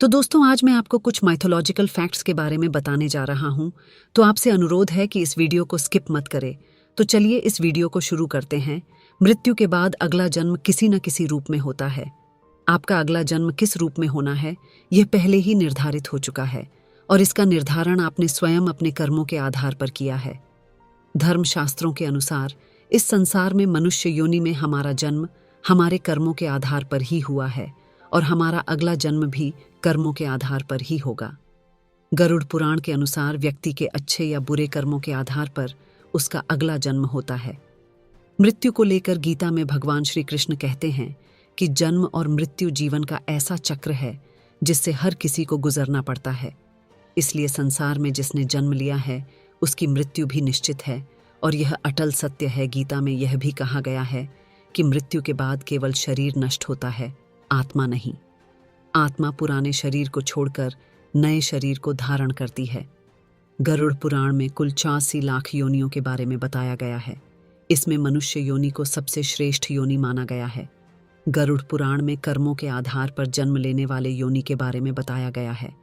तो दोस्तों आज मैं आपको कुछ माइथोलॉजिकल फैक्ट्स के बारे में बताने जा रहा हूं। तो आपसे अनुरोध है कि इस वीडियो को स्किप मत करें। तो चलिए इस वीडियो को शुरू करते हैं। मृत्यु के बाद अगला जन्म किसी न किसी रूप में होता है। आपका अगला जन्म किस रूप में होना है यह पहले ही निर्धारित हो चुका है और इसका निर्धारण आपने स्वयं अपने कर्मों के आधार पर किया है। धर्मशास्त्रों के अनुसार इस संसार में मनुष्य योनि में हमारा जन्म हमारे कर्मों के आधार पर ही हुआ है और हमारा अगला जन्म भी कर्मों के आधार पर ही होगा। गरुड़ पुराण के अनुसार व्यक्ति के अच्छे या बुरे कर्मों के आधार पर उसका अगला जन्म होता है। मृत्यु को लेकर गीता में भगवान श्री कृष्ण कहते हैं कि जन्म और मृत्यु जीवन का ऐसा चक्र है जिससे हर किसी को गुजरना पड़ता है। इसलिए संसार में जिसने जन्म लिया है उसकी मृत्यु भी निश्चित है और यह अटल सत्य है। गीता में यह भी कहा गया है कि मृत्यु के बाद केवल शरीर नष्ट होता है, आत्मा नहीं। आत्मा पुराने शरीर को छोड़कर नए शरीर को धारण करती है। गरुड़ पुराण में कुल 84 लाख योनियों के बारे में बताया गया है। इसमें मनुष्य योनि को सबसे श्रेष्ठ योनि माना गया है। गरुड़ पुराण में कर्मों के आधार पर जन्म लेने वाले योनि के बारे में बताया गया है,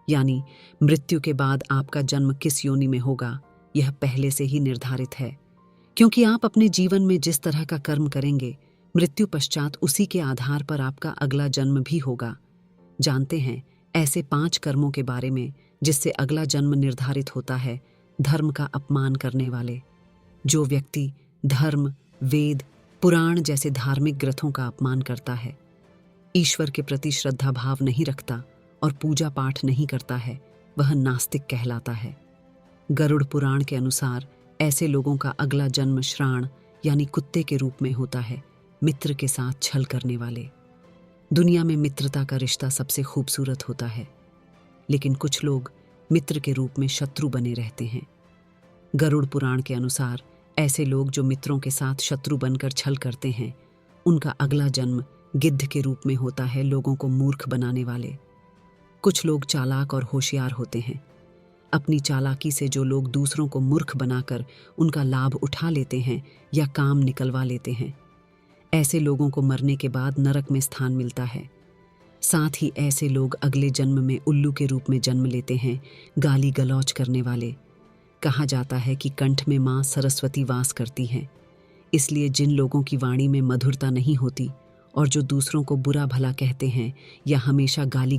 यानी मृत्यु के बाद आपका जन्म किस योनि में होगा यह पहले से ही निर्धारित है। क्योंकि आप अपने जीवन में जिस तरह का कर्म करेंगे मृत्यु पश्चात उसी के आधार पर आपका अगला जन्म भी होगा। जानते हैं ऐसे 5 कर्मों के बारे में जिससे अगला जन्म निर्धारित होता है। धर्म का अपमान करने वाले। जो व्यक्ति धर्म, वेद, पुराण जैसे धार्मिक ग्रंथों का अपमान करता है, ईश्वर के प्रति श्रद्धा भाव नहीं रखता और पूजा पाठ नहीं करता है, वह नास्तिक कहलाता है। गरुड़ पुराण के अनुसार ऐसे लोगों का अगला जन्म श्राण यानी कुत्ते के रूप में होता है। मित्र के साथ छल करने वाले। दुनिया में मित्रता का रिश्ता सबसे खूबसूरत होता है, लेकिन कुछ लोग मित्र के रूप में शत्रु बने रहते हैं। गरुड़ पुराण के अनुसार ऐसे लोग जो मित्रों के साथ शत्रु बनकर छल करते हैं उनका अगला जन्म गिद्ध के रूप में होता है, लोगों को मूर्ख बनाने वाले। कुछ लोग चालाक और होशियार होते हैं। अपनी चालाकी से जो लोग दूसरों को मूर्ख बनाकर उनका लाभ उठा लेते हैं या काम निकलवा लेते हैं, ऐसे लोगों को मरने के बाद नरक में स्थान मिलता है। साथ ही ऐसे लोग अगले जन्म में उल्लू के रूप में जन्म लेते हैं, गाली गलौज करने वाले। कहा जाता है कि कंठ में माँ सरस्वती वास करती हैं। इसलिए जिन लोगों की वाणी में मधुरता नहीं होती और जो दूसरों को बुरा भला कहते हैं या हमेशा गाली